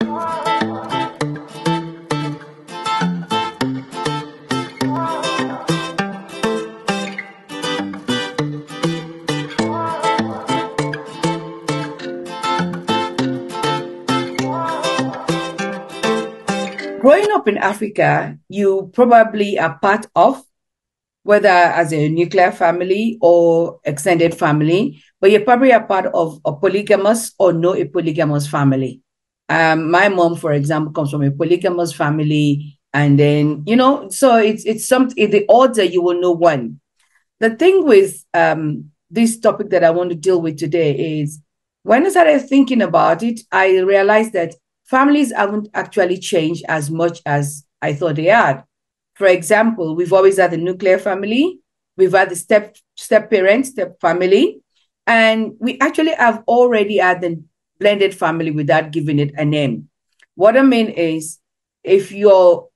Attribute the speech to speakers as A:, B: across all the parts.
A: Growing up in Africa, you probably are part of, whether as a nuclear family or extended family, but you're probably a part of a polygamous or no a polygamous family. My mom, for example, comes from a polygamous family, and then so it's something. In the order you will know one. The thing with this topic that I want to deal with today is when I started thinking about it, I realized that families haven't actually changed as much as I thought they had. For example, we've always had the nuclear family, we've had the step parents, step family, and we actually have already had the blended family without giving it a name. What I mean is, if your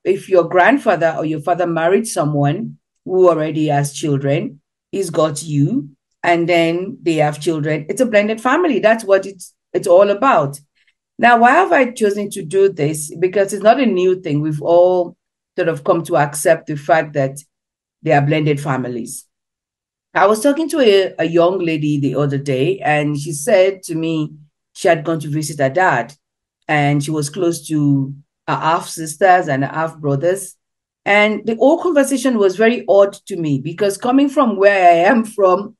A: grandfather or your father married someone who already has children, he's got you, and then they have children. It's a blended family. That's what it's all about. Now, why have I chosen to do this? Because it's not a new thing. We've all sort of come to accept the fact that they are blended families. I was talking to a young lady the other day, and she said to me she had gone to visit her dad, and she was close to her half sisters and her half brothers. And the whole conversation was very odd to me because coming from where I am from,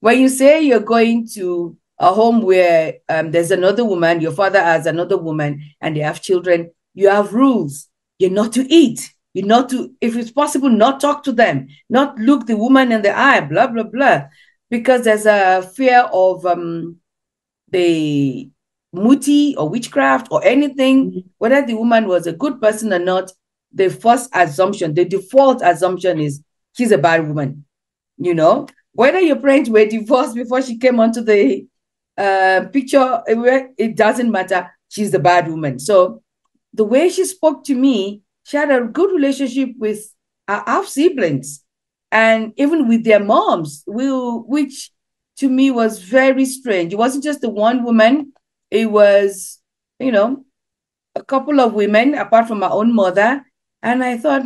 A: when you say you're going to a home where there's another woman, your father has another woman, and they have children, you have rules. You're not to eat. You're not to, if it's possible, not talk to them, not look the woman in the eye, blah, blah, blah. Because there's a fear of the muti or witchcraft or anything, whether the woman was a good person or not. The first assumption, the default assumption is she's a bad woman. Whether your parents were divorced before she came onto the picture, it doesn't matter. She's the bad woman. So the way she spoke to me, she had a good relationship with her half siblings and even with their moms, which to me was very strange. It wasn't just the one woman. It was, a couple of women apart from my own mother. And I thought,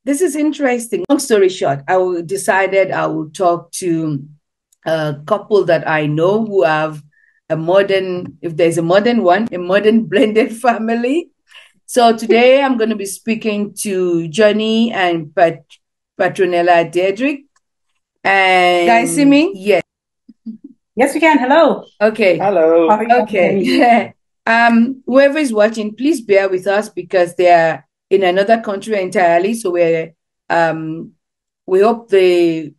A: this is interesting. Long story short, decided I would talk to a couple that I know who have if there's a modern one, a modern blended family. So today I'm going to be speaking to Johnny and Patronella Diederiks. And guys, see me? Yes.
B: Yes, we can. Hello.
A: Okay.
C: Hello.
A: Okay. Whoever is watching, please bear with us because they are in another country entirely. So we hope the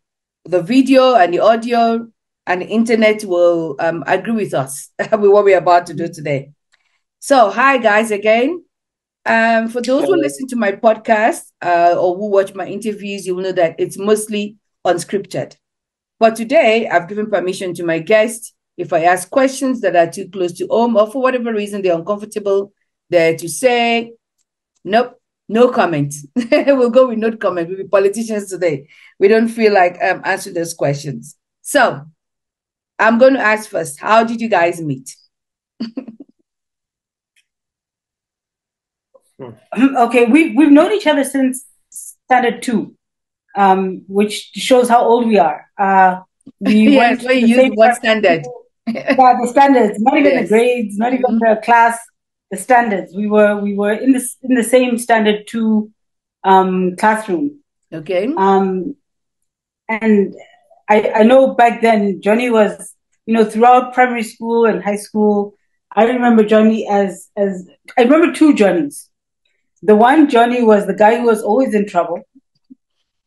A: video and the audio and the internet will agree with us with what we're about to do today. So hi guys again. For those who listen to my podcast or who watch my interviews, you will know that it's mostly unscripted. But today I've given permission to my guests. If I ask questions that are too close to home or for whatever reason they're uncomfortable, they're to say, nope, no comment. We'll go with no comment. We'll be politicians today. We don't feel like answering those questions. So I'm going to ask first, how did you guys meet?
B: Okay, we've known each other since standard 2, which shows how old we are. We went to the same
A: what standard?
B: Yeah, the standards, not even the grades, not even the class, the standards. We were in the same standard 2 classroom.
A: Okay.
B: And I know back then Johnny was, throughout primary school and high school, I remember Johnny as I remember 2 Johnnies. The one Johnny was the guy who was always in trouble,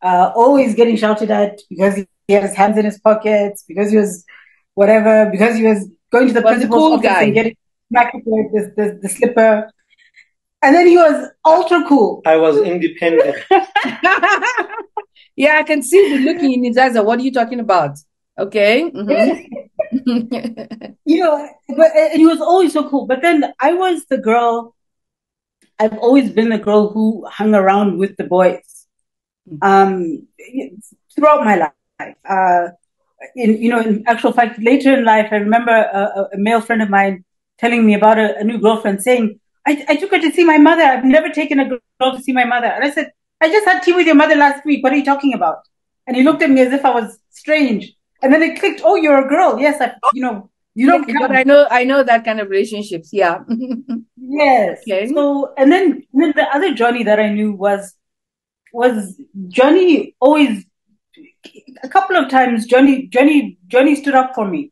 B: always getting shouted at because he had his hands in his pockets, because he was whatever, because he was going to the principal's office and getting smacked with the slipper. And then he was ultra cool.
C: I was independent.
A: Yeah, I can see the looking in his eyes. What are you talking about? Okay.
B: Mm-hmm. But he was always so cool. But then I was the girl. I've always been the girl who hung around with the boys throughout my life. In actual fact, later in life, I remember a male friend of mine telling me about a new girlfriend saying, I took her to see my mother. I've never taken a girl to see my mother. And I said, I just had tea with your mother last week. What are you talking about? And he looked at me as if I was strange. And then it clicked, oh, you're a girl. Yes, you
A: Yes,
B: don't
A: but
B: count.
A: I know that kind of relationships. Yeah.
B: Yes.
A: Okay.
B: So, and then the other Johnny that I knew was Johnny always, a couple of times, Johnny stood up for me.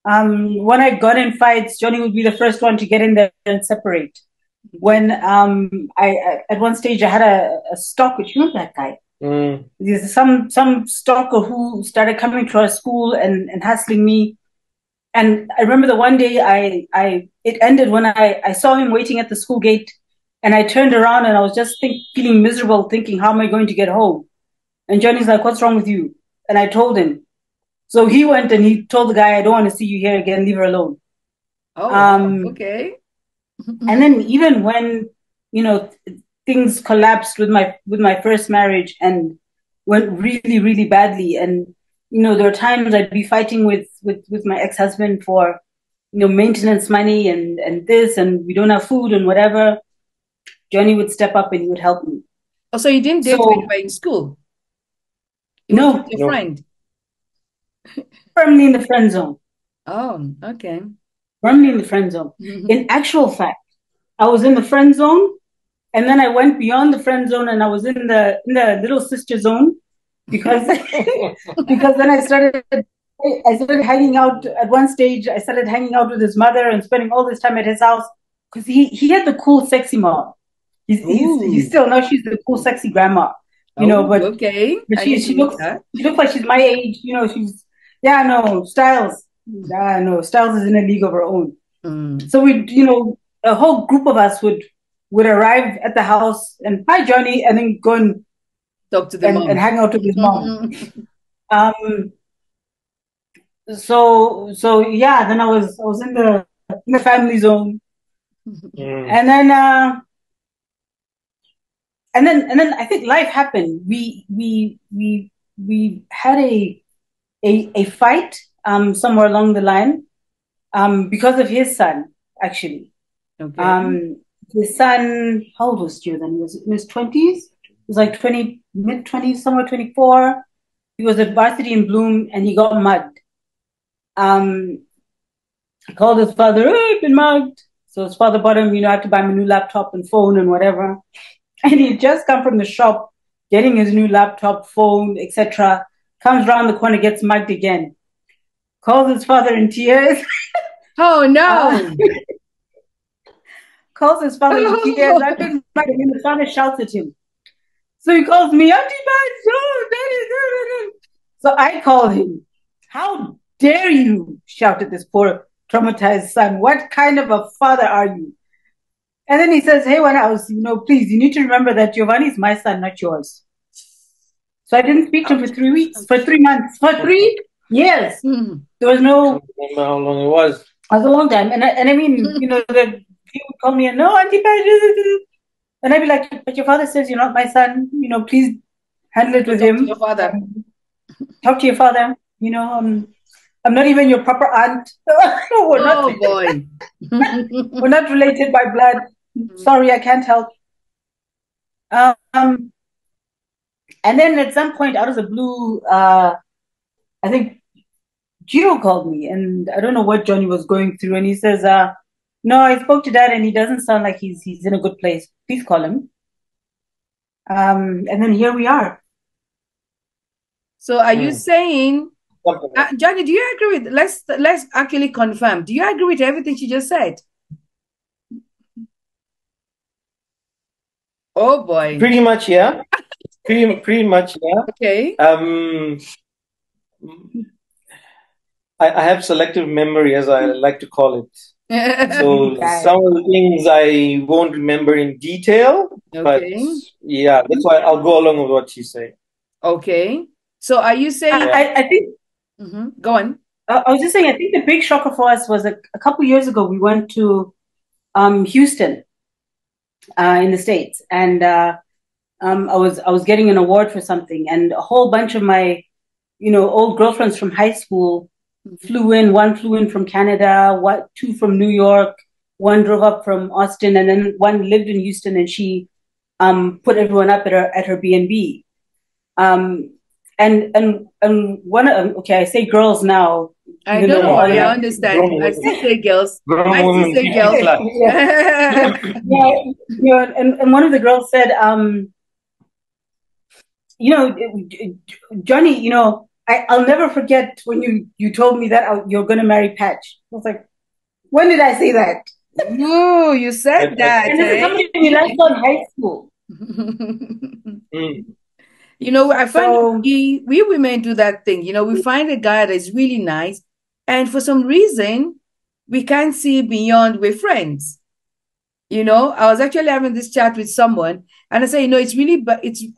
B: When I got in fights, Johnny would be the first one to get in there and separate. When I at one stage I had a stalker. You remember that guy? There's some stalker who started coming to our school and hassling me. And I remember the one day it ended when I saw him waiting at the school gate, and I turned around and I was just feeling miserable, thinking, how am I going to get home? And Johnny's like, what's wrong with you? And I told him. So he went and he told the guy, I don't want to see you here again. Leave her alone.
A: Oh, wow. Okay.
B: And then even when, things collapsed with my first marriage and went really, really badly. And, there were times I'd be fighting with my ex-husband for, maintenance money and this, and we don't have food and whatever. Johnny would step up and he would help me.
A: Oh, so you didn't date when you were in school? It was just your friend?
B: Firmly in the friend zone.
A: Oh, okay.
B: Firmly in the friend zone. In actual fact, I was in the friend zone, and then I went beyond the friend zone, and I was in the little sister zone because because then I started hanging out. At one stage, I started hanging out with his mother and spending all this time at his house because he had the cool, sexy mom. He's still no, she's the cool, sexy grandma. But
A: okay.
B: But she looks like she's my age. She's Styles. Styles is in a league of her own. So a whole group of us would arrive at the house and hi Johnny, and then go and
A: talk to the mom
B: and hang out with his mom. So yeah, then I was in the family zone, and then I think life happened. We had a fight somewhere along the line because of his son, actually.
A: Okay.
B: His son, how old was Stu then? He was in his 20s. He was like mid-20s, somewhere 24. He was at varsity in Bloom and he got mugged. He called his father, oh, I've been mugged. So his father bought him, had to buy him a new laptop and phone and whatever. And he'd just come from the shop, getting his new laptop, phone, etc. Comes around the corner, gets mugged again. Calls his father in tears.
A: Oh, no.
B: Calls his father in tears. I've been mugged. And the father shouts at him. So he calls me, Auntie Daddy. So I called him. How dare you? Shouted this poor traumatized son. What kind of a father are you? And then he says, hey, when I was, please, you need to remember that Giovanni is my son, not yours. So I didn't speak to him for 3 weeks, for 3 months, for 3 years. There was no.
C: I don't remember how long it was.
B: It was a long time. And I mean, he would call me and no, Auntie Patronella. And I'd be like, but your father says you're not my son. Please handle it with him.
A: Talk to your father.
B: Talk to your father. I'm not even your proper aunt.
A: Boy.
B: We're not related by blood. Sorry, I can't help. And then at some point, out of the blue, I think Gio called me, and I don't know what Johnny was going through. And he says, no, I spoke to Dad, and he doesn't sound like he's in a good place. Please call him. And then here we are.
A: So are you saying, Johnny, do you agree with, let's actually confirm, do you agree with everything she just said? Oh boy.
C: Pretty much, yeah. Pretty much, yeah.
A: Okay.
C: I have selective memory, as I like to call it. So some of the things I won't remember in detail, but yeah, that's why I'll go along with what she's saying.
A: Okay. So are you saying?
B: I think.
A: Go on.
B: I was just saying, I think the big shocker for us was a couple years ago. We went to Houston in the States, and I was getting an award for something, and a whole bunch of my old girlfriends from high school flew in. One flew in from Canada, two from New York, one drove up from Austin, and then one lived in Houston, and she put everyone up at her B&B. And one okay, I say girls now.
A: I don't worry, I understand. I still say girls. I still say girls.
B: And one of the girls said, Johnny, I'll never forget when you told me that you're going to marry Patch. I was like, when did I say that?
A: No, you said that.
B: And this is something we learned in high school.
A: I find we women do that thing. We find a guy that is really nice, and for some reason, we can't see beyond. We're friends. I was actually having this chat with someone, and I say, it's really,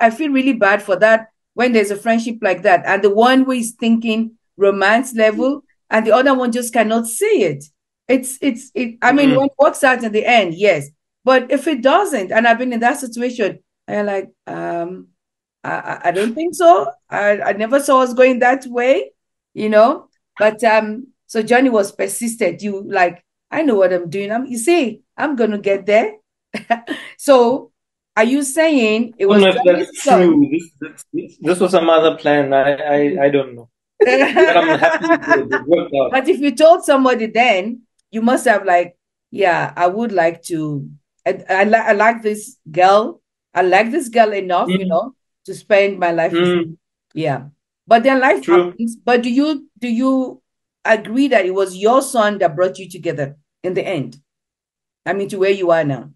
A: I feel really bad for that when there's a friendship like that, and the one who is thinking romance level, and the other one just cannot see it. I mean, when it works out in the end, yes, but if it doesn't, and I've been in that situation, I'm like, I don't think so. I never saw us going that way, But so Johnny was persistent. I know what I'm doing. You see, I'm gonna get there. So, are you saying it was?
C: I don't know if that's true. This was some other plan. I don't know. But I'm happy it worked out.
A: But if you told somebody, then you must have yeah, I would like to. I like this girl. I like this girl enough, to spend my life with. Yeah, but then life happens. But do you agree that it was your son that brought you together in the end? I mean, to where you are now.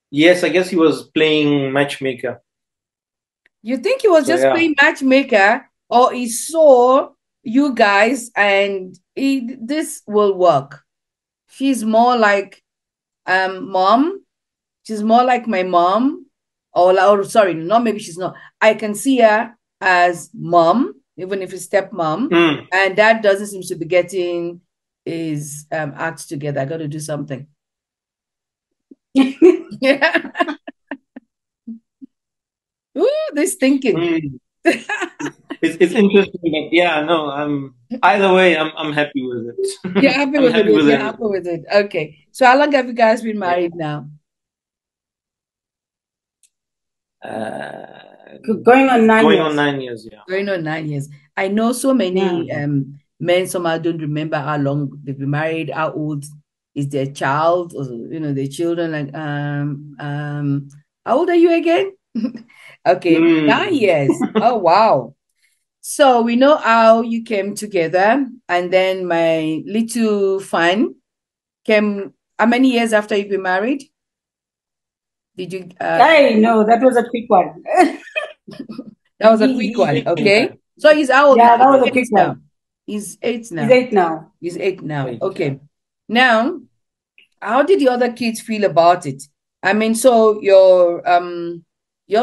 C: Yes, I guess he was playing matchmaker.
A: You think he was just playing matchmaker, or he saw you guys and this will work? She's more like mom. She's more like my mom. Or sorry, not maybe she's not. I can see her as mom, even if it's stepmom, and dad doesn't seem to be getting his act together. I got to do something. Yeah. Ooh, this thinking.
C: It's interesting, but yeah, no, either way, I'm happy with it.
A: You're happy with it. You're happy with it. Okay. So how long have you guys been married now?
B: Going on 9 years.
C: Going on 9 years, yeah.
A: Going on 9 years. I know so many men somehow don't remember how long they've been married, how old is their child, or their children. How old are you again? Okay, 9 years. Oh wow. So we know how you came together, and then my little fun came how many years after you've been married? Did you
B: no, that was a quick one.
A: That was a quick one. Okay. So he's how old?
B: Yeah, that was a quick one.
A: He's 8 now.
B: He's 8 now.
A: He's 8 now. Okay. Now, how did the other kids feel about it? I mean, so your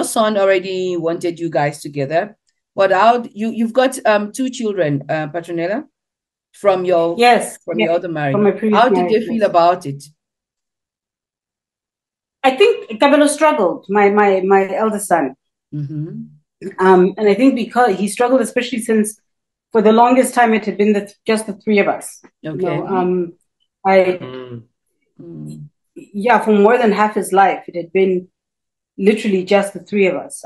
A: son already wanted you guys together, but you've got 2 children, Patronella, from your your other marriage.
B: From my previous
A: how did they feel about it?
B: I think Cabello struggled, my eldest son. And I think because he struggled, especially since for the longest time it had been just the 3 of us.
A: Okay.
B: For more than half his life, it had been literally just the 3 of us.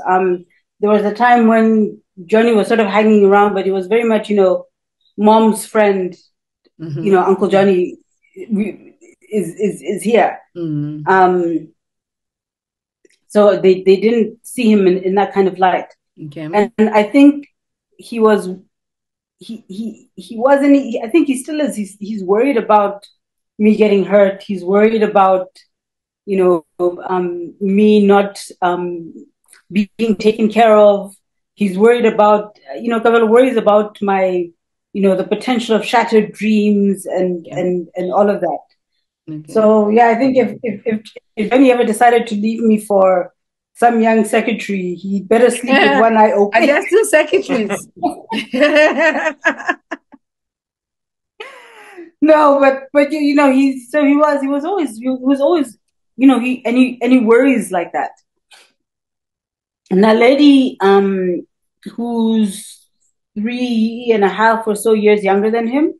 B: There was a time when Johnny was sort of hanging around, but he was very much, mom's friend. Uncle Johnny is here. So they didn't see him in that kind of light.
A: Okay.
B: And I think he wasn't. I think he still is. He's worried about me getting hurt. He's worried about, me not being taken care of. He's worried about, Cabello worries about my, the potential of shattered dreams and all of that. Okay. So yeah, I think if Johnny ever decided to leave me for some young secretary, he'd better sleep with one eye open.
A: I guess 2 secretaries.
B: No, but he was always he worries like that. And that lady whose 3.5 or so years younger than him.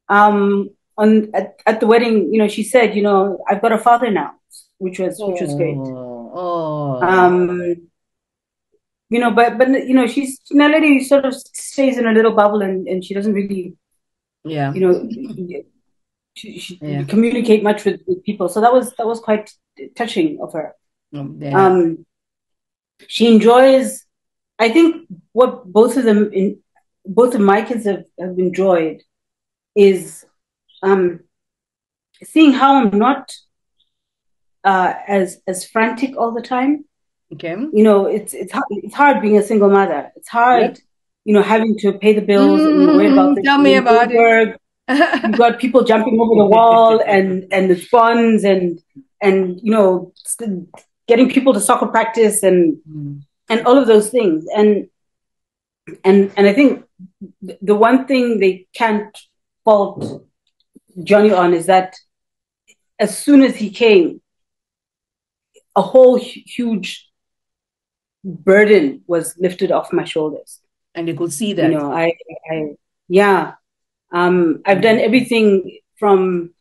B: At the wedding, she said, I've got a father now, which was great. But she's Naledi sort of stays in a little bubble and she doesn't really, she communicate much with people. So that was quite touching of her. She enjoys, I think, what both of my kids have enjoyed is seeing how I'm not as frantic all the time.
A: Okay.
B: It's hard being a single mother. It's hard, having to pay the bills and you're worried about
A: Tell me about it.
B: You've got people jumping over the wall and the funds and getting people to soccer practice and all of those things. And I think the one thing they can't fault Johnny on is that as soon as he came, a whole huge burden was lifted off my shoulders.
A: And you could see that.
B: I've done everything from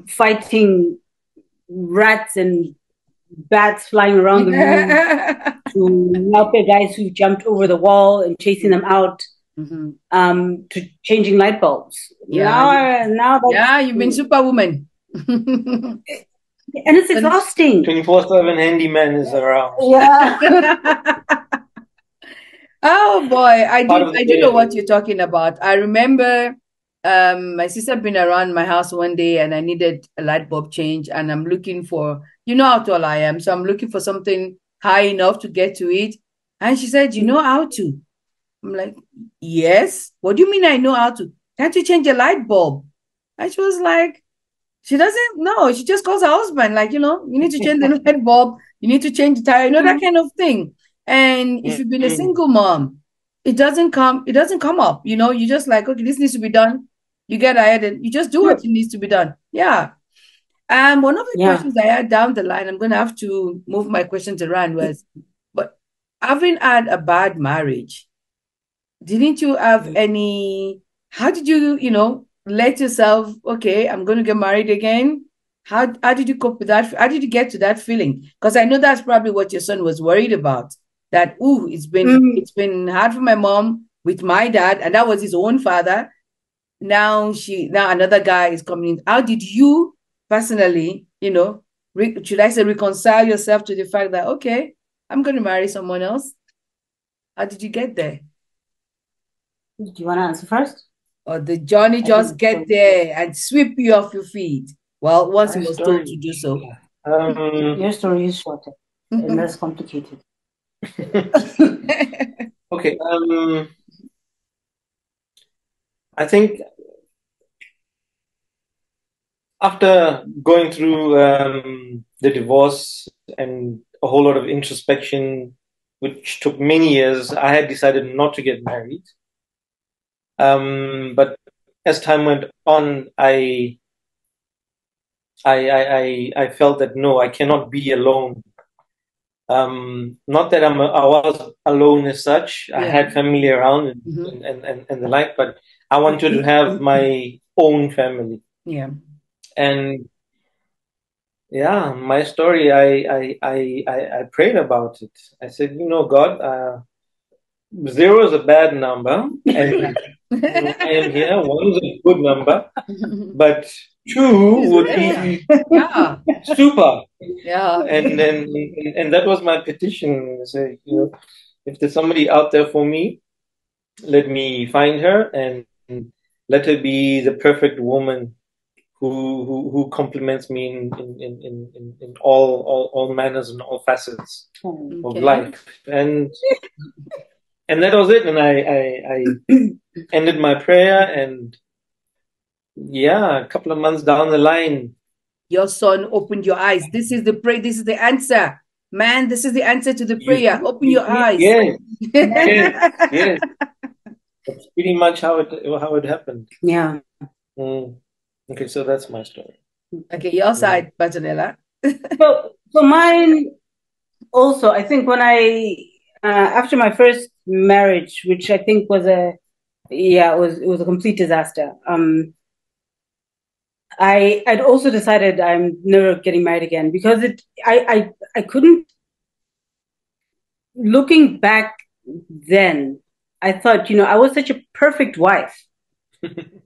B: fighting rats and bats flying around the room to Laupe guys who jumped over the wall and chasing them out, to changing light bulbs.
A: Now you've been superwoman.
B: And it's exhausting.
C: 24/7 handyman is around.
B: Yeah.
A: Oh boy, I do know what you're talking about. I remember my sister been around my house one day and I needed a light bulb change and I'm looking for, how tall I am, so I'm looking for something high enough to get to it. And she said, you know how to? I'm like, yes. What do you mean I know how to? Can't you change a light bulb? And she was like, she doesn't know. She just calls her husband, like, you need to change the light bulb, you need to change the tire, that kind of thing. And if you've been a single mom, it doesn't come up. You just like, okay, this needs to be done. You get ahead and you just do what needs to be done. Yeah. One of the questions I had down the line, I'm gonna have to move my questions around, was, but having had a bad marriage, didn't you have any, how did you, let yourself, okay, I'm gonna get married again? How did you cope with that? How did you get to that feeling? Because I know that's probably what your son was worried about. That, it's been hard for my mom with my dad, and that was his own father. Now another guy is coming in. How did you personally, should I say, reconcile yourself to the fact that, okay, I'm going to marry someone else? How did you get there?
B: Do you want to answer first?
A: Or did Johnny just get there and sweep you off your feet? Well, once he was told to do so.
B: Your story is shorter and less complicated.
C: Okay. I think after going through the divorce and a whole lot of introspection, which took many years, I had decided not to get married. But as time went on, I felt that no, I cannot be alone. Not that I was alone as such. I had family around and the like, but I wanted to have my own family.
A: Yeah.
C: And my story, I prayed about it. I said, God, 0 is a bad number, and I am here. 1 is a good number, but 2 would be super.
A: Yeah.
C: And that was my petition. I said, if there's somebody out there for me, let me find her and let her be the perfect woman who compliments me in all manners and all facets of life. And that was it. And I ended my prayer, and a couple of months down the line,
A: your son opened your eyes. This is the prayer. This is the answer. Man, this is the answer to the prayer. Open your eyes.
C: Yes. Yes. That's pretty much how it happened.
B: Yeah.
C: Okay, so that's my story.
A: Okay, your side, Patronella.
B: So mine also, I think when I after my first marriage, which I think was it was a complete disaster. I'd also decided I'm never getting married again because I couldn't. Looking back then, I thought, I was such a perfect wife.
A: And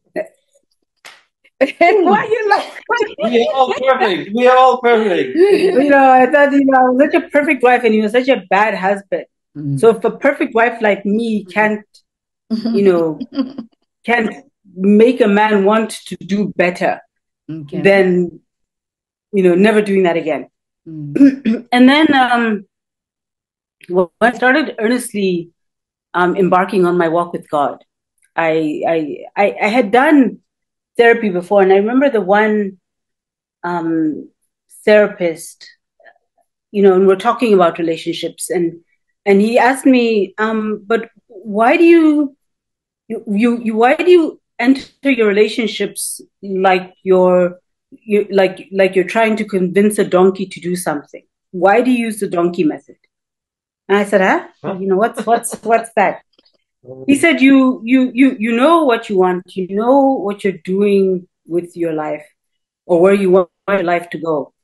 A: why you like?
C: We are all perfect. We are all perfect.
B: I thought, I was such a perfect wife, and he was such a bad husband. So if a perfect wife like me can't make a man want to do better, then never doing that again. And then when I started earnestly embarking on my walk with God, I had done therapy before, and I remember the one therapist, and we're talking about relationships, and he asked me, but why do you enter your relationships like you're trying to convince a donkey to do something? Why do you use the donkey method? And I said, what's that? He said, you know what you want, you know what you're doing with your life, or where you want your life to go,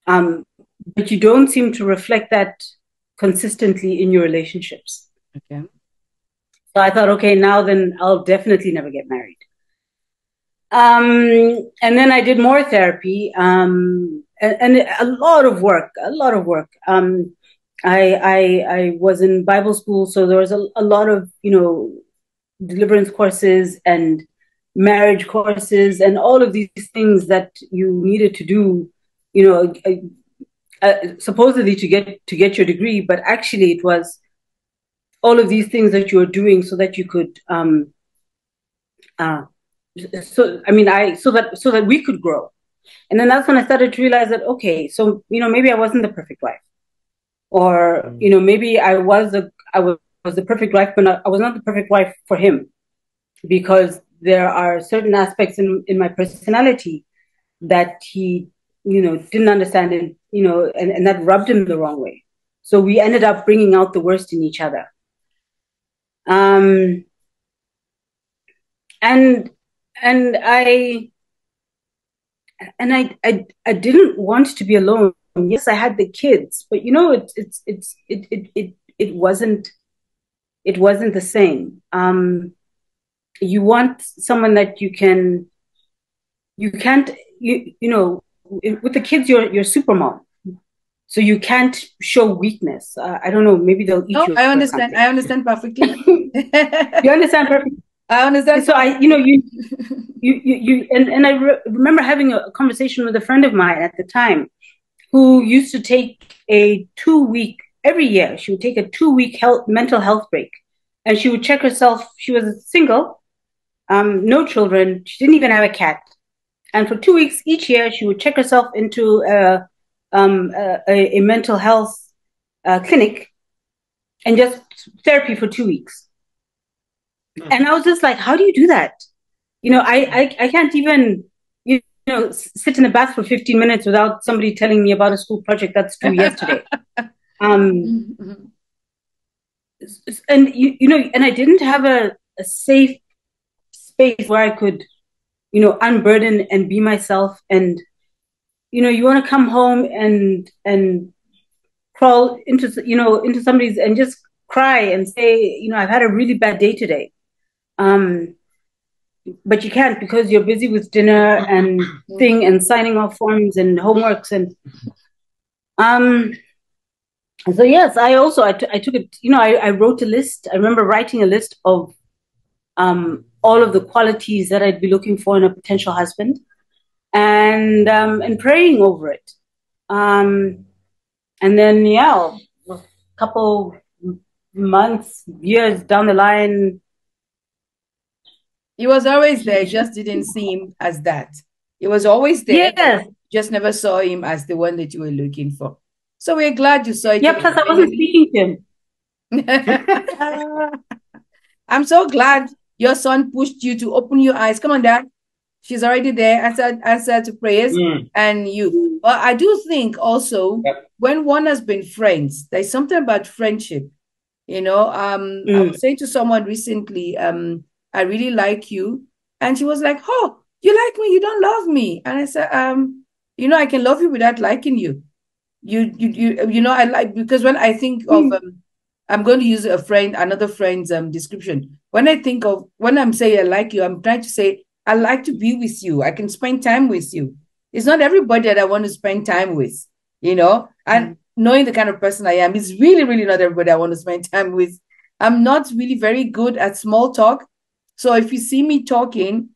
B: but you don't seem to reflect that consistently in your relationships.
A: Okay.
B: So I thought, okay, now then I'll definitely never get married. And then I did more therapy, and a lot of work. I was in Bible school, so there was a lot of, deliverance courses and marriage courses and all of these things that you needed to do, supposedly to get your degree, but actually it was all of these things that you were doing so that you could, so that we could grow. And then that's when I started to realize that, okay, so, maybe I wasn't the perfect wife, or, maybe I was the perfect wife, but I was not the perfect wife for him, because there are certain aspects in my personality that he, didn't understand, and, and that rubbed him the wrong way. So we ended up bringing out the worst in each other. And I didn't want to be alone. Yes, I had the kids, but it wasn't the same. You want someone that you can't, with the kids, you're super mom. So you can't show weakness. I don't know, maybe they'll eat you.
A: I understand. I understand perfectly.
B: You understand perfectly.
A: I understand.
B: So I remember having a conversation with a friend of mine at the time who used to take a 2-week, every year, she would take a 2-week mental health break. And she would check herself. She was single, no children. She didn't even have a cat. And for 2 weeks each year, she would check herself into a mental health clinic and just therapy for 2 weeks. And I was just like, how do you do that? I can't even, sit in the bath for 15 minutes without somebody telling me about a school project that's due yesterday. And, and I didn't have a safe space where I could, unburden and be myself. And, you want to come home and crawl into somebody's and just cry and say, I've had a really bad day today. But you can't, because you're busy with dinner and signing off forms and homeworks. And so yes, I took it, I wrote a list. I remember writing a list of all of the qualities that I'd be looking for in a potential husband, and praying over it. And then, a couple months, years down the line,
A: he was always there. It just didn't seem as that. He was always there.
B: Yes.
A: Just never saw him as the one that you were looking for. So we're glad you saw it.
B: Yeah, plus I wasn't speaking to him.
A: I'm so glad your son pushed you to open your eyes. Come on, Dad. She's already there. Answer to prayers. And you. But I do think also when one has been friends, there's something about friendship I was saying to someone recently, I really like you. And she was like, oh, you like me, you don't love me. And I said, I can love you without liking you. I like, because when I think of I'm going to use another friend's description. When I'm saying I like you, I'm trying to say I like to be with you. I can spend time with you. It's not everybody that I want to spend time with, and knowing the kind of person I am, it's really, really not everybody I want to spend time with. I'm not really very good at small talk. So if you see me talking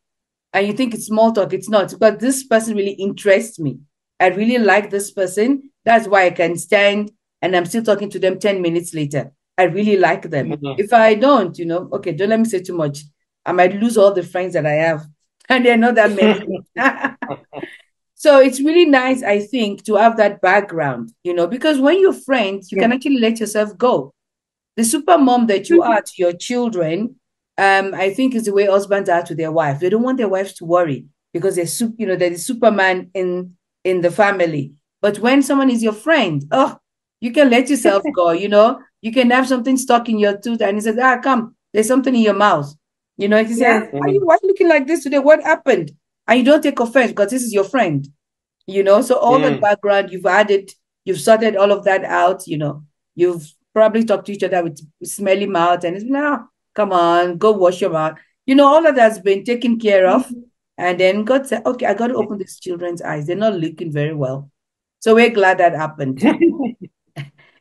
A: and you think it's small talk, it's not, because this person really interests me. I really like this person. That's why I can stand and I'm still talking to them 10 minutes later. I really like them. If I don't, okay, don't let me say too much. I might lose all the friends that I have. And they're not that many. So it's really nice, I think, to have that background, because when you're friends, you can actually let yourself go. The super mom that you are to your children, I think is the way husbands are to their wife. They don't want their wives to worry because they're the Superman in the family. But when someone is your friend, you can let yourself go. You can have something stuck in your tooth, and he says, come, there's something in your mouth. He says, why are you looking like this today? What happened? And you don't take offense because this is your friend. So all the background you've added, you've sorted all of that out. You've probably talked to each other with smelly mouth, and it's come on, go wash your mouth. All of that's been taken care of. And then God said, okay, I got to open these children's eyes. They're not looking very well. So we're glad that happened.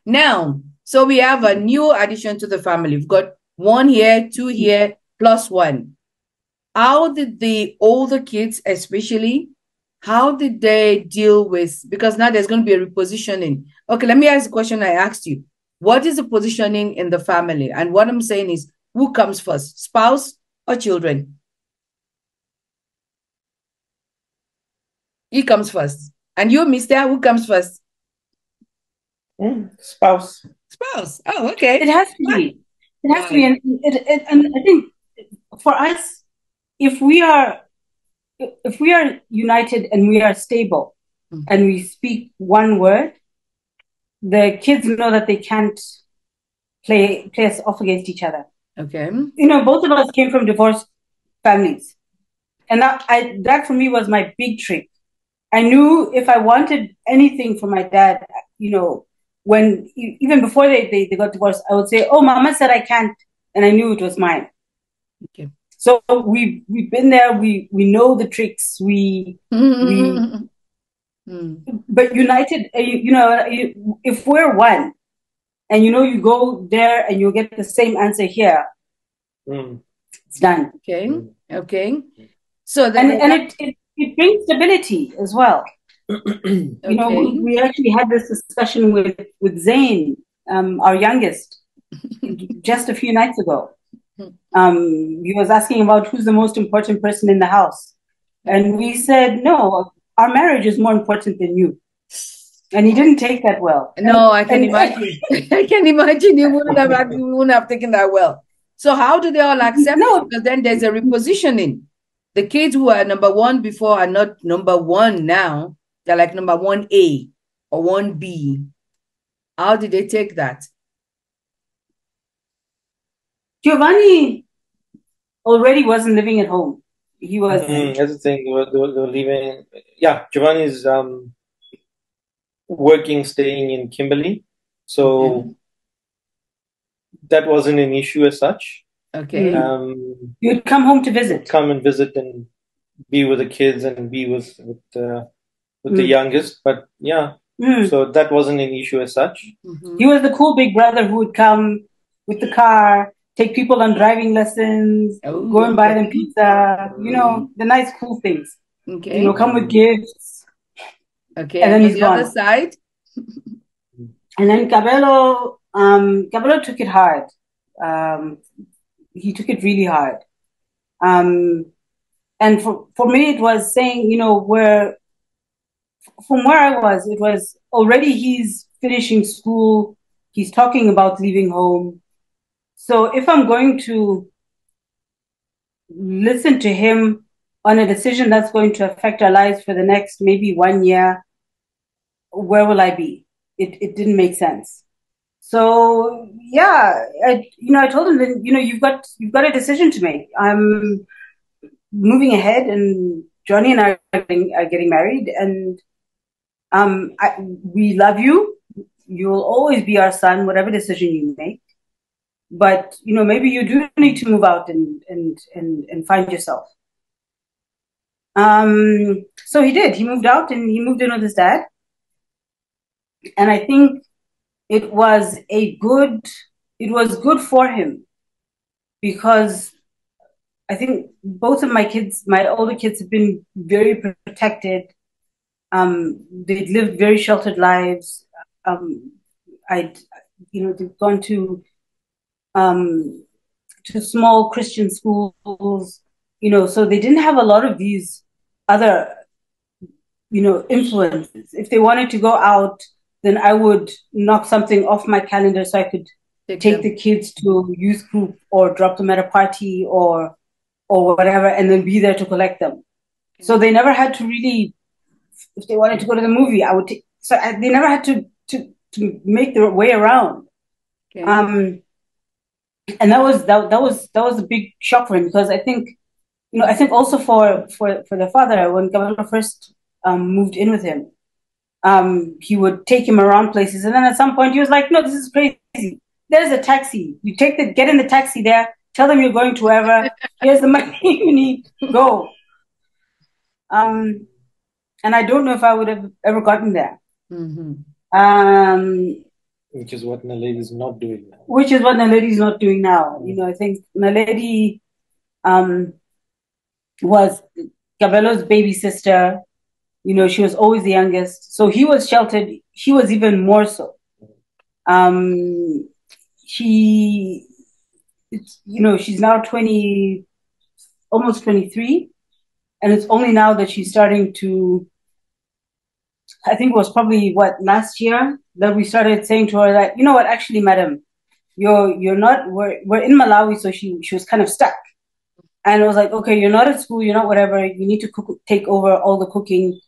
A: Now, so we have a new addition to the family. We've got 1 here, 2 here, plus 1. How did the older kids, especially, how did they deal with, because now there's going to be a repositioning. Okay, let me ask the question I asked you. What is the positioning in the family? And what I'm saying is, who comes first, spouse or children? He comes first. And you, mister, who comes first?
C: Spouse.
A: Spouse. Oh, okay.
B: It has to be. It has to be. And I think for us, if we are united and we are stable and we speak one word, the kids know that they can't play us off against each other.
A: Okay.
B: Both of us came from divorced families. And that for me was my big trick. I knew if I wanted anything from my dad, when even before they got divorced, I would say, "Oh, Mama said I can't," and I knew it was mine.
A: Okay.
B: So we've been there. We know the tricks. But united, if we're one, and you go there and you'll get the same answer here, it's done.
A: Okay. Okay. So
B: it brings stability as well.
A: Okay.
B: We actually had this discussion with Zayn, our youngest, just a few nights ago. He was asking about who's the most important person in the house. And we said, no, our marriage is more important than you. And he didn't take that well.
A: No, I can imagine. I can imagine you wouldn't have taken that well. So how do they all accept it? Because then there's a repositioning. The kids who are number 1 before are not number 1 now. They're like number 1A or 1B. How did they take that?
B: Giovanni already wasn't living at home. He was.
C: That's the thing. They were living. Yeah, Giovanni's working, staying in Kimberley. So that wasn't an issue as such.
A: Okay.
B: You'd come home to visit.
C: Come and visit and be with the kids and be with the youngest. But so that wasn't an issue as such.
B: He was the cool big brother who would come with the car, take people on driving lessons, go and buy them pizza, the nice cool things.
A: Okay.
B: Come with gifts.
A: Okay.
B: And then he's
A: the
B: gone.
A: Other side?
B: And then Cabello took it hard. He took it really hard. And for me, it was saying, from where I was, it was already he's finishing school. He's talking about leaving home. So if I'm going to listen to him on a decision that's going to affect our lives for the next maybe 1 year, where will I be? It didn't make sense. So yeah, I told him that, you've got a decision to make. I'm moving ahead, and Johnny and I are getting married, and we love you. You'll always be our son, whatever decision you make. But maybe you do need to move out and find yourself. So he did. He moved out and he moved in with his dad. And I think it was good for him, because I think both of my kids, my older kids, have been very protected. They'd lived very sheltered lives. They've gone to small Christian schools, so they didn't have a lot of these other, influences. If they wanted to go out, then I would knock something off my calendar so I could take the kids to youth group or drop them at a party or whatever, and then be there to collect them. Okay. So they never had to really, if they wanted to go to the movie, I would take. So they never had to make their way around. Okay. And that was a big shock for him, because I think also for the father, when Gabriel first moved in with him, he would take him around places, and then at some point he was like, "No, this is crazy. There's a taxi. You get in the taxi there. Tell them you're going to wherever. Here's the money you need. Go." And I don't know if I would have ever gotten there.
C: Mm-hmm. Which is what Naledi is not doing now.
B: Which is what Naledi is not doing now. I think Naledi was Gabelo's baby sister. She was always the youngest. So he was sheltered. She was even more so. She's now 20, almost 23. And it's only now that she's starting to, I think it was probably last year that we started saying to her that, what, actually, madam, you're not, we're in Malawi. So she was kind of stuck. And I was like, okay, you're not at school, you're not whatever. You need to take over all the cooking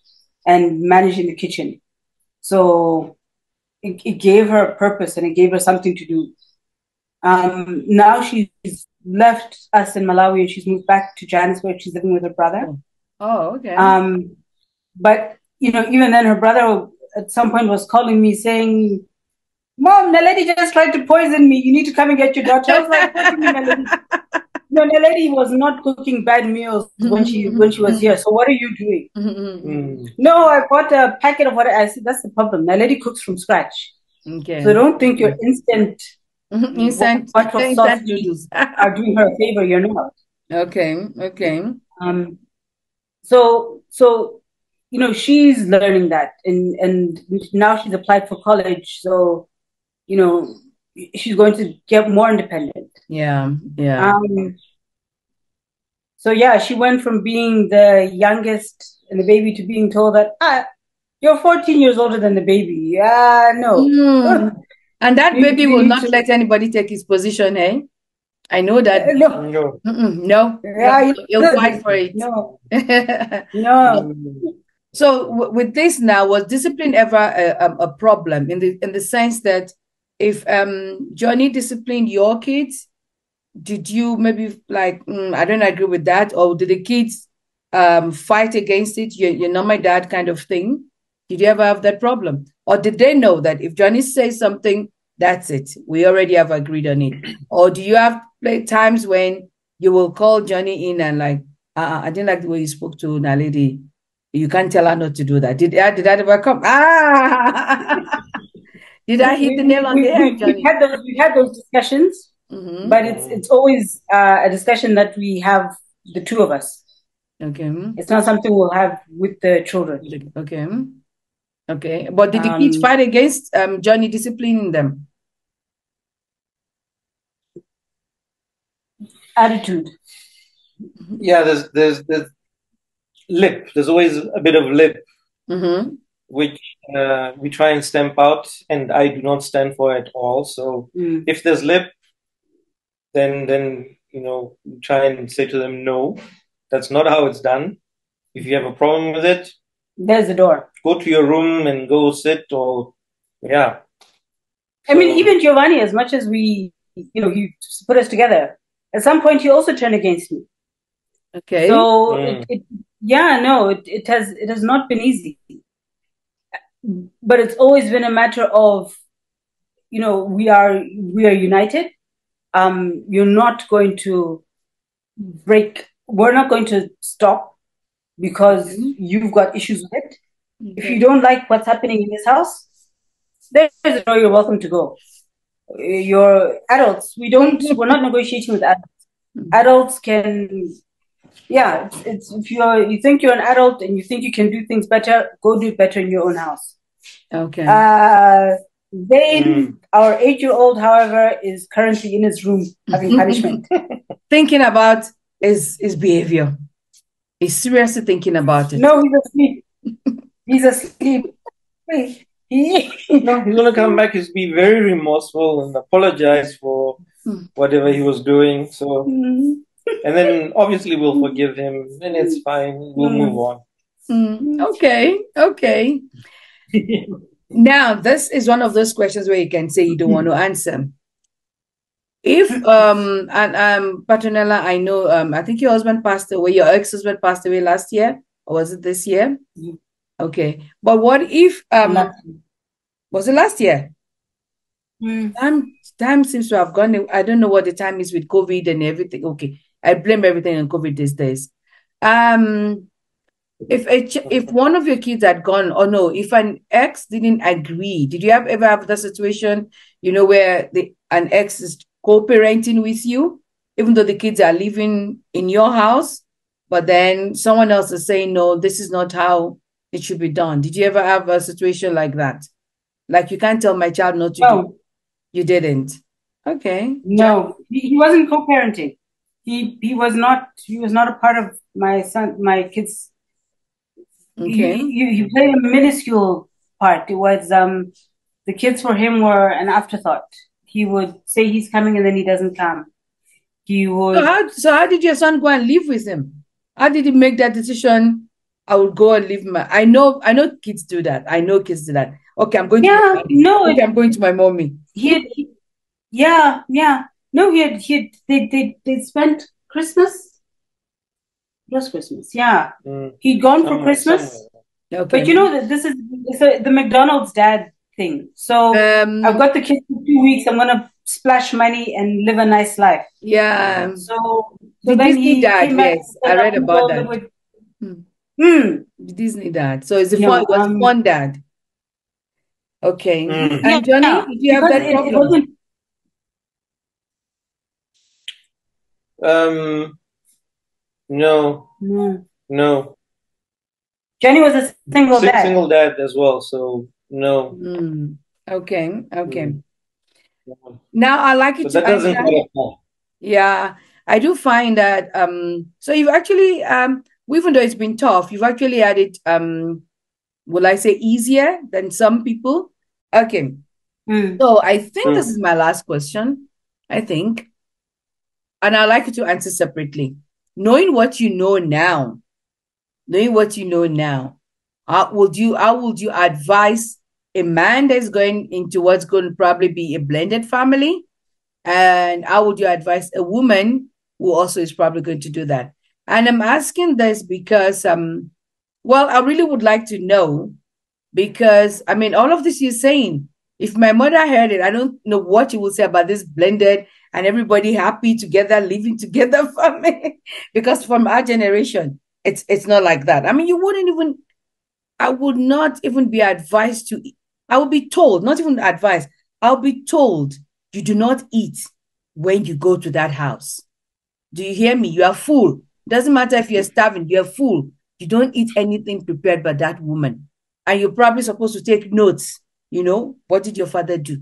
B: and manage in the kitchen. So it gave her a purpose, and it gave her something to do. Now she's left us in Malawi and she's moved back to Johannesburg. She's living with her brother.
A: Oh, okay.
B: But even then, her brother at some point was calling me saying, "Mom, Naledi just tried to poison me. You need to come and get your daughter." I was like, "What do you mean, Naledi?" Naledi was not cooking bad meals when she was here. So what are you doing? No, I bought a packet of what I said. That's the problem. Naledi cooks from scratch. Okay. So don't think your instant sausages are doing her a favor. You're not.
A: Okay.
B: So she's learning that, and now she's applied for college. So she's going to get more independent.
A: Yeah.
B: So yeah, she went from being the youngest and the baby to being told that you're 14 years older than the baby. Yeah, no.
A: And that baby will not let anybody take his position, eh? I know that. No.
B: Yeah,
A: you'll fight for it.
B: No.
A: No. So with this now, was discipline ever a problem in the sense that if Johnny disciplined your kids, did you maybe like, I don't agree with that, or did the kids fight against it? You're not my dad kind of thing. Did you ever have that problem, or did they know that if Johnny says something, that's it, we already have agreed on it? Or do you have times when you will call Johnny in and like, I didn't like the way you spoke to Naledi. You can't tell her not to do that. Did that ever come? Did I hit the nail on the head, Johnny?
B: We've had those discussions, but it's always a discussion that we have, the two of us.
A: Okay.
B: It's not something we'll have with the children.
A: Okay. But did the kids fight against Johnny disciplining them?
B: Attitude.
C: Yeah, there's lip. There's always a bit of lip, which we try and stamp out, and I do not stand for at all. So if there's lip, then we try and say to them, no, that's not how it's done. If you have a problem with it,
B: there's the door.
C: Go to your room and go sit, or
B: I mean, even Giovanni, as much as he put us together, at some point he also turned against me.
A: Okay.
B: So it has not been easy, but it's always been a matter of, we are united. You're not going to break. We're not going to stop because you've got issues with it. Okay. If you don't like what's happening in this house, there's where you're welcome to go. You're adults. We're not negotiating with adults. Adults can, it's if you think you're an adult and you think you can do things better, go do it better in your own house.
A: Okay.
B: Zane, our 8-year-old, however, is currently in his room having punishment.
A: Thinking about his behavior. He's seriously thinking about it.
B: No, he's asleep. He's asleep.
C: He's going to come back. He's be very remorseful and apologize for whatever he was doing. So, and then obviously we'll forgive him, and it's fine. We'll move on.
A: Okay. Now, this is one of those questions where you can say you don't want to answer. If Patronella, I know, I think your husband passed away. Your ex-husband passed away last year, or was it this year? Okay, but what if was it last year? Time seems to have gone. I don't know what the time is with COVID and everything. Okay, I blame everything on COVID these days. If one of your kids had gone, or no, if an ex didn't agree, did you ever have that situation, where an ex is co-parenting with you, even though the kids are living in your house, but then someone else is saying, no, this is not how it should be done? Did you ever have a situation like that? Like, you can't tell my child not to do. You didn't. Okay.
B: No, he wasn't co-parenting. He was not a part of my kids. Okay. He played a minuscule part. It was the kids for him were an afterthought. He would say he's coming and then he doesn't come. He would.
A: So how did your son go and live with him? How did he make that decision? I would go and live I know kids do that. I know kids do that. Okay, I'm going to my mommy. Okay, I'm going to my mommy.
B: No, they spent Christmas. Just Christmas, yeah. He'd gone for Christmas. Okay. But this is the McDonald's dad thing. So I've got the kids for 2 weeks. I'm gonna splash money and live a nice life.
A: Yeah.
B: So
A: the
B: then
A: Disney dad, yes, I read about that. The Disney dad. So it was a fun dad. Okay. And Johnny, did you have that problem?
C: No.
B: Johnny was a single dad.
C: Single dad as well, so no.
A: Okay. Now I like it.
C: So that doesn't qualify.
A: Yeah, I do find that so you've actually even though it's been tough, you've actually had it will I say easier than some people? Okay. So I think this is my last question. I think. And I'd like you to answer separately. Knowing what you know now, how would you advise a man that's going into what's going to probably be a blended family? And how would you advise a woman who also is probably going to do that? And I'm asking this because, I really would like to know, because, I mean, all of this you're saying, if my mother heard it, I don't know what she would say about this blended and everybody happy together, living together family. Because from our generation, it's not like that. I mean, I would not even be advised to, I would be told, not even advised, I'll be told, you do not eat when you go to that house. Do you hear me? You are full. Doesn't matter if you're starving, you're full. You don't eat anything prepared by that woman. And you're probably supposed to take notes. What did your father do?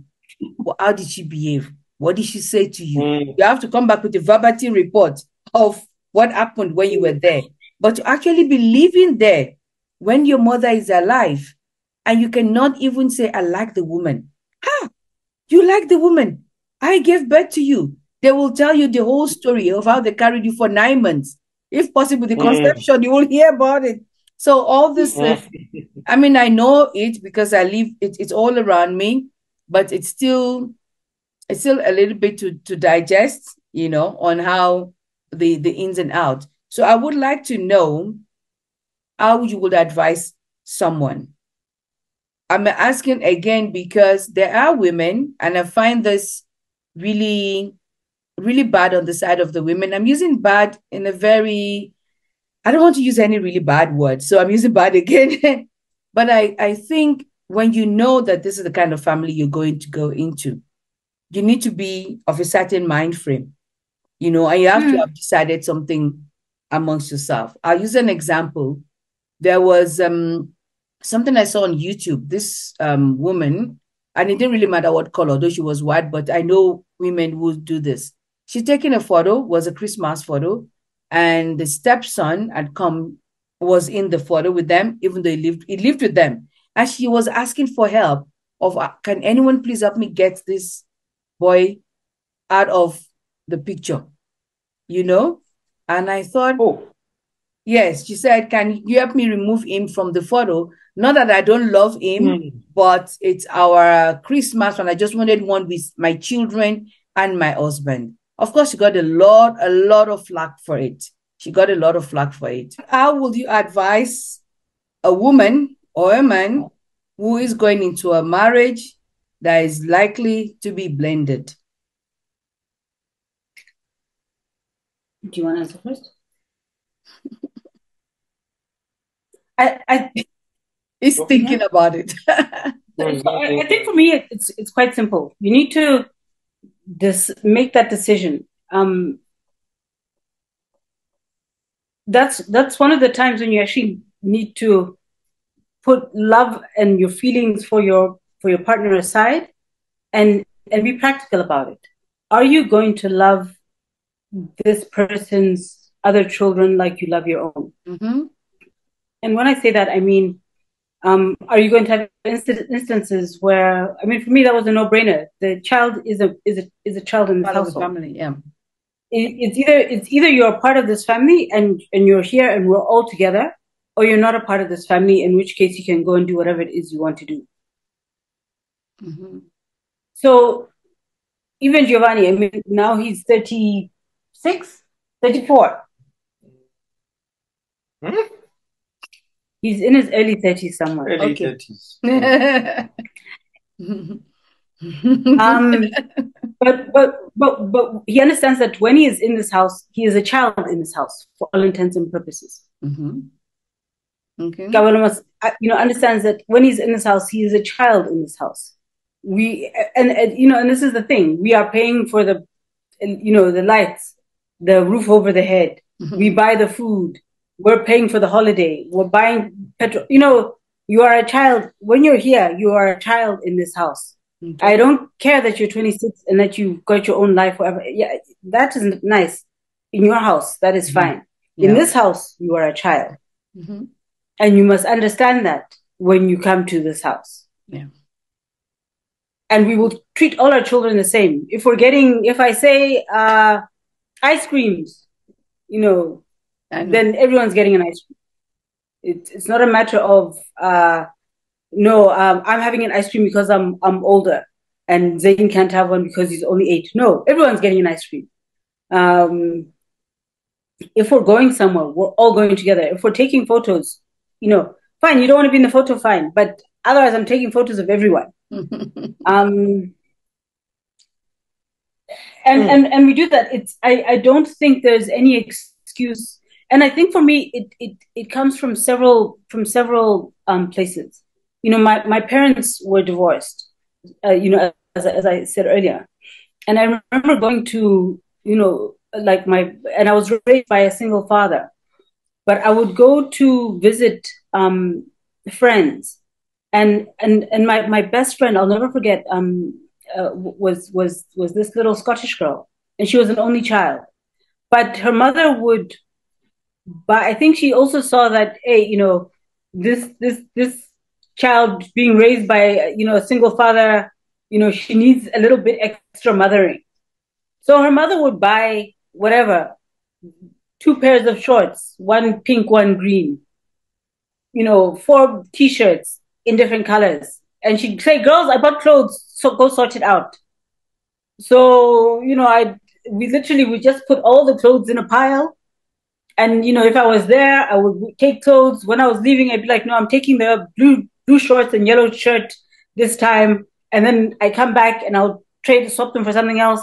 A: How did she behave? What did she say to you? You have to come back with a verbatim report of what happened when you were there. But to actually be living there when your mother is alive, and you cannot even say, I like the woman. You like the woman. I gave birth to you. They will tell you the whole story of how they carried you for 9 months. If possible, the conception, you will hear about it. So all this, I mean, I know it because I live, it's all around me. but it's still a little bit to digest, on how the ins and outs. So I would like to know how you would advise someone. I'm asking again because there are women, and I find this really, really bad on the side of the women. I'm using bad in a very, I don't want to use any really bad word, so I'm using bad again. But I think when you know that this is the kind of family you're going to go into, you need to be of a certain mind frame, and you have to have decided something amongst yourself. I'll use an example. There was something I saw on YouTube. This woman, and it didn't really matter what color, though she was white, but I know women would do this. She's taken a photo, was a Christmas photo, and the stepson was in the photo with them, even though he lived with them. And she was asking for help of, can anyone please help me get this boy out of the picture, And I thought, yes, she said, can you help me remove him from the photo? Not that I don't love him, but it's our Christmas, and I just wanted one with my children and my husband. Of course, she got a lot of flack for it. How would you advise a woman or a man who is going into a marriage that is likely to be blended?
B: Do you want to answer first? I
A: He's thinking about it.
B: I think for me, it's quite simple. You need to make that decision. That's one of the times when you actually need to put love and your feelings for your partner aside, and be practical about it. Are you going to love this person's other children like you love your own?
A: Mm-hmm.
B: And when I say that, I mean, are you going to have instances where, I mean, for me, that was a no-brainer. The child is a child in the household.
A: Family, yeah.
B: It's either you're a part of this family and you're here and we're all together, or you're not a part of this family, in which case you can go and do whatever it is you want to do.
A: Mm-hmm.
B: So even Giovanni, I mean, now he's 36, 34. He's in his early 30s somewhere.
C: Early 30s.
B: But he understands that when he is in this house, he is a child in this house for all intents and purposes.
A: Mm-hmm. Okay.
B: Understands that when he's in this house, he is a child in this house. And this is the thing. We are paying for the lights, the roof over the head. Mm-hmm. We buy the food. We're paying for the holiday. We're buying petrol. You are a child. When you're here, you are a child in this house. Okay. I don't care that you're 26 and that you've got your own life forever. Yeah, that is nice. In your house, that is fine. Yeah. In this house, you are a child. Mm-hmm. And you must understand that when you come to this house.
A: Yeah.
B: And we will treat all our children the same. If I say ice creams, then everyone's getting an ice cream. It's not a matter of I'm having an ice cream because I'm older and Zayn can't have one because he's only 8. No, everyone's getting an ice cream. If we're going somewhere, we're all going together. If we're taking photos, fine, you don't want to be in the photo, fine. But otherwise, I'm taking photos of everyone. And we do that. I don't think there's any excuse. And I think for me, it comes from several places. My parents were divorced, as I said earlier. And I remember going to, and I was raised by a single father, but I would go to visit friends. And my best friend, I'll never forget, was this little Scottish girl, and she was an only child. But her mother would, but I think she also saw that, hey, this child being raised by a single father, she needs a little bit extra mothering. So her mother would buy whatever, 2 pairs of shorts, 1 pink, 1 green, 4 T-shirts in different colors. And she'd say, girls, I bought clothes go sort it out. So, we literally would just put all the clothes in a pile. And, if I was there, I would take clothes. When I was leaving, I'd be like, no, I'm taking the blue shorts and yellow shirt this time. And then I come back and I'll swap them for something else.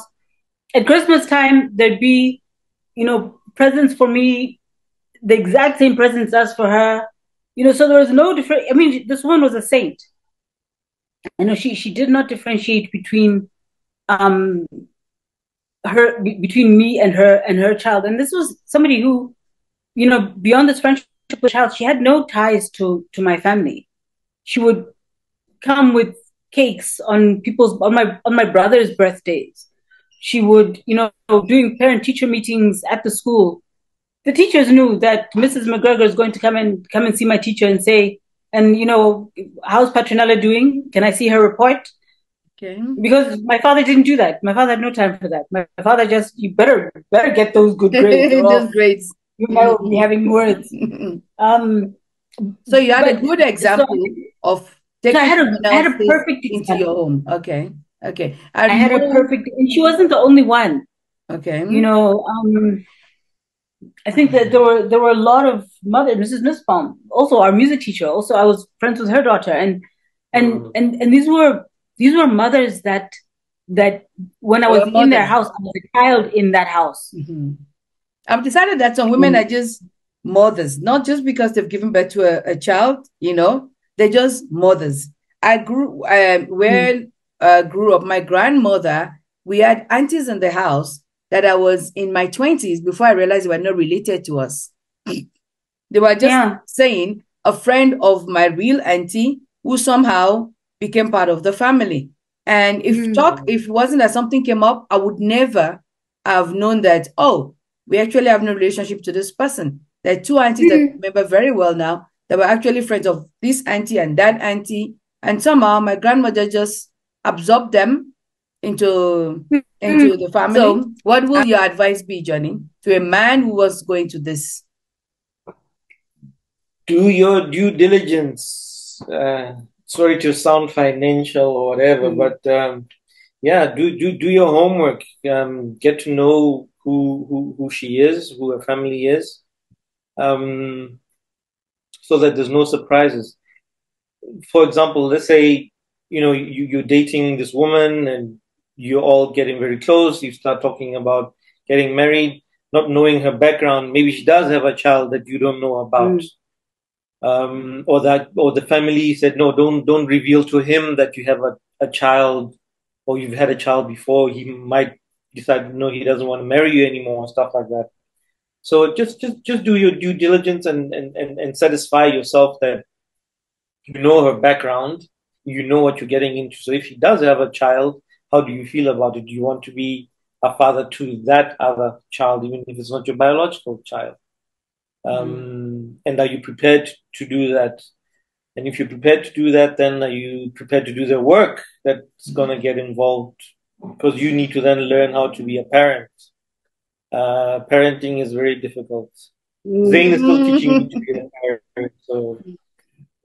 B: At Christmas time, there'd be, presents for me, the exact same presents as for her. So there was no different. I mean, this woman was a saint. She did not differentiate between between me and her child. And this was somebody who, beyond this friendship with the child, she had no ties to my family. She would come with cakes on my brother's birthdays. She would, doing parent teacher meetings at the school. The teachers knew that Mrs. McGregor is going to come and see my teacher and say, and how's Patronella doing? Can I see her report?
A: Okay.
B: Because my father didn't do that. My father had no time for that. My father just, you better get those good grades.
A: Those grades.
B: You might be having words.
A: So you had a good example of taking
B: I had a perfect
A: into your home. Okay.
B: I had a perfect, and she wasn't the only one.
A: Okay.
B: I think that there were a lot of mothers. Mrs. Nussbaum, also our music teacher. Also, I was friends with her daughter, and these were mothers that when I was in their house, I was a child in that house.
A: Mm-hmm. I've decided that some women are just mothers, not just because they've given birth to a child. They're just mothers. I grew up. My grandmother, we had aunties in the house that I was in my 20s before I realized they were not related to us. They were just saying a friend of my real auntie who somehow became part of the family. And if it wasn't that something came up, I would never have known that, we actually have no relationship to this person. There are two aunties that I remember very well now that were actually friends of this auntie and that auntie. And somehow my grandmother just absorbed them into the family. So what will your advice be, Johnny, to a man who was going to this?
C: Do your due diligence. Sorry to sound financial or whatever, but do your homework. Get to know who she is, who her family is, so that there's no surprises. For example, let's say you're dating this woman and you're all getting very close. You start talking about getting married, not knowing her background. Maybe she does have a child that you don't know about. Or the family said, no, don't reveal to him that you have a child or you've had a child before. He might decide, no, he doesn't want to marry you anymore, stuff like that. So just do your due diligence and satisfy yourself that you know her background, you know what you're getting into. So if he does have a child, how do you feel about it? Do you want to be a father to that other child, even if it's not your biological child? And are you prepared to do that? And if you're prepared to do that, then are you prepared to do the work that's going to get involved? Because you need to then learn how to be a parent. Parenting is very difficult. Zayn is still teaching me to be a parent. So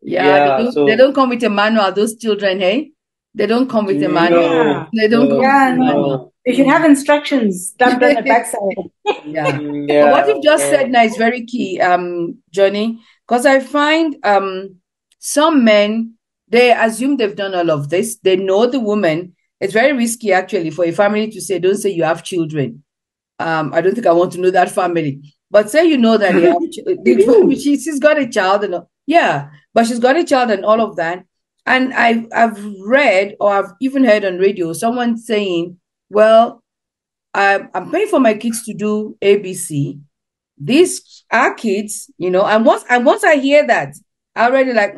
A: they don't come with a manual. Those children, hey, they don't come with a manual. They don't come with a manual.
B: They should have instructions stamped on the backside.
A: But what you've just said now is very key, Johnny, because I find some men, they assume they've done all of this. They know the woman. It's very risky, actually, for a family to say, don't say you have children. I don't think I want to know that family. But say you know that she's got a child. But she's got a child and all of that. And I've read or I've even heard on radio someone saying, well, I'm paying for my kids to do ABC. These are kids, and once I hear that, I already like,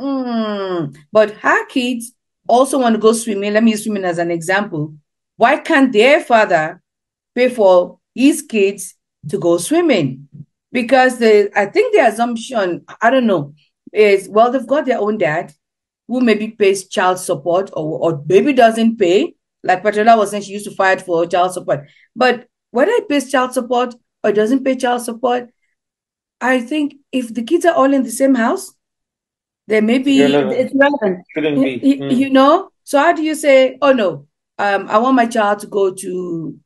A: but her kids also want to go swimming. Let me use swimming as an example. Why can't their father pay for his kids to go swimming? Because I think the assumption, I don't know, is, well, they've got their own dad who maybe pays child support or maybe doesn't pay. Like Patronella was saying, she used to fight for child support. But whether it pays child support or doesn't pay child support, I think if the kids are all in the same house, there may be...
B: It's relevant.
C: Shouldn't be.
A: So how do you say, oh no, I want my child to go to,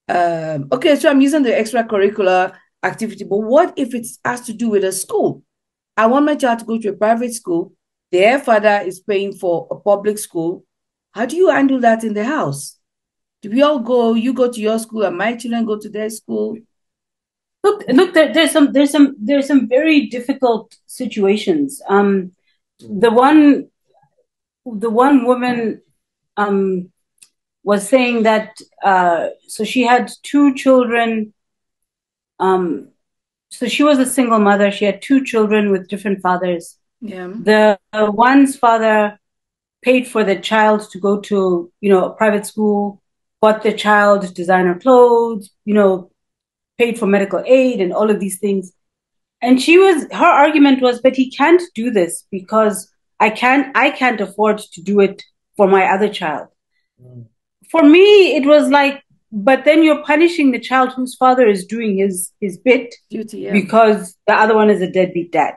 A: okay, so I'm using the extracurricular activity, but what if it has to do with a school? I want my child to go to a private school. Their father is paying for a public school. How do you handle that in the house? Do we all go, you go to your school and my children go to their school?
B: Look, there's some very difficult situations. The one woman was saying that so she had two children. So she was a single mother. She had two children with different fathers.
A: Yeah.
B: The one's father paid for the child to go to, a private school, bought the child designer clothes, paid for medical aid and all of these things. And her argument was, but he can't do this because I can't afford to do it for my other child. Mm. For me, it was like, but then you're punishing the child whose father is doing his bit
A: duty, yeah,
B: because the other one is a deadbeat dad.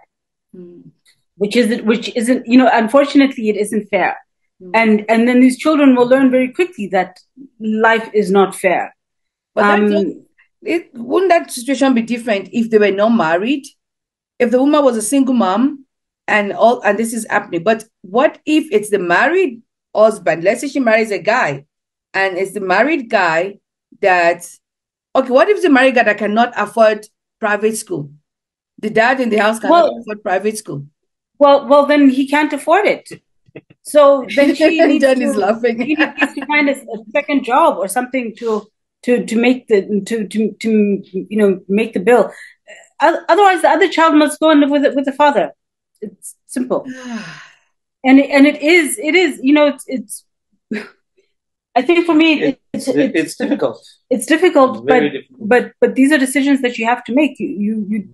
B: Mm. Which isn't, unfortunately it isn't fair. Mm. And then these children will learn very quickly that life is not fair.
A: But wouldn't that situation be different if they were not married? If the woman was a single mom and this is happening. But what if it's the married husband? Let's say she marries a guy and it's the married guy what if it's the married guy that cannot afford private school? The dad in the house cannot afford private school.
B: Well, then he can't afford it. So then she needs
A: Johnny's laughing.
B: He needs to find a second job or something to make the make the bill. Otherwise, the other child must go and live with the father. It's simple, and it is it's. I think for me,
C: it's difficult.
B: It's difficult, but these are decisions that you have to make. You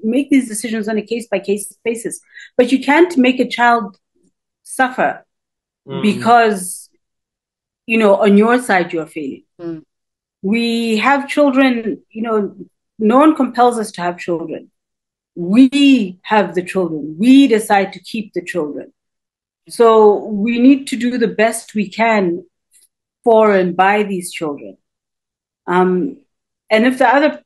B: make these decisions on a case by case basis, but you can't make a child suffer because on your side you're failing. We have children. No one compels us to have children. We have the children. We decide to keep the children. So we need to do the best we can for and by these children. And if the other,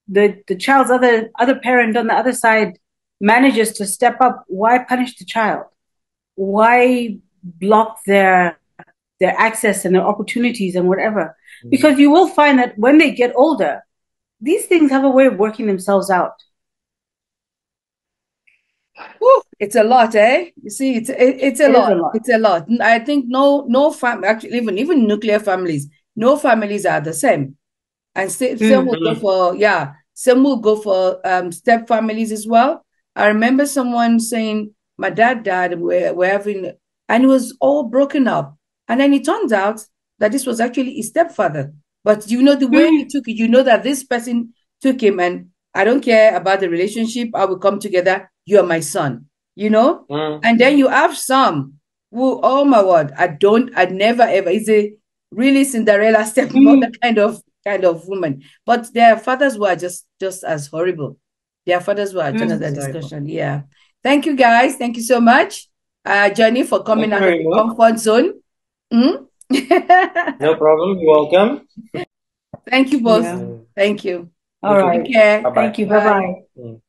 B: the child's other parent on the other side manages to step up, why punish the child? Why block their access and their opportunities and whatever? Because you will find that when they get older, these things have a way of working themselves out.
A: Woo, it's a lot, eh? You see, it's a lot. It's a lot. I think no family, actually, even nuclear families, no families are the same. And some will go for some will go for step families as well. I remember someone saying, "My dad died. We're having," and it was all broken up. And then it turns out that this was actually his stepfather. But the way he took it, that this person took him, and I don't care about the relationship. I will come together. You are my son, And then you have some who, oh my word, I'd never ever. Is a really Cinderella stepmother kind of woman. But their fathers were just as horrible. Their fathers were another discussion. Yeah. Thank you guys. Thank you so much, Johnny, for coming out of the comfort zone.
C: No problem. You're welcome.
A: Thank you both. Yeah. Thank you.
B: All right.
A: Take care.
B: Bye-bye. Thank you. Bye-bye.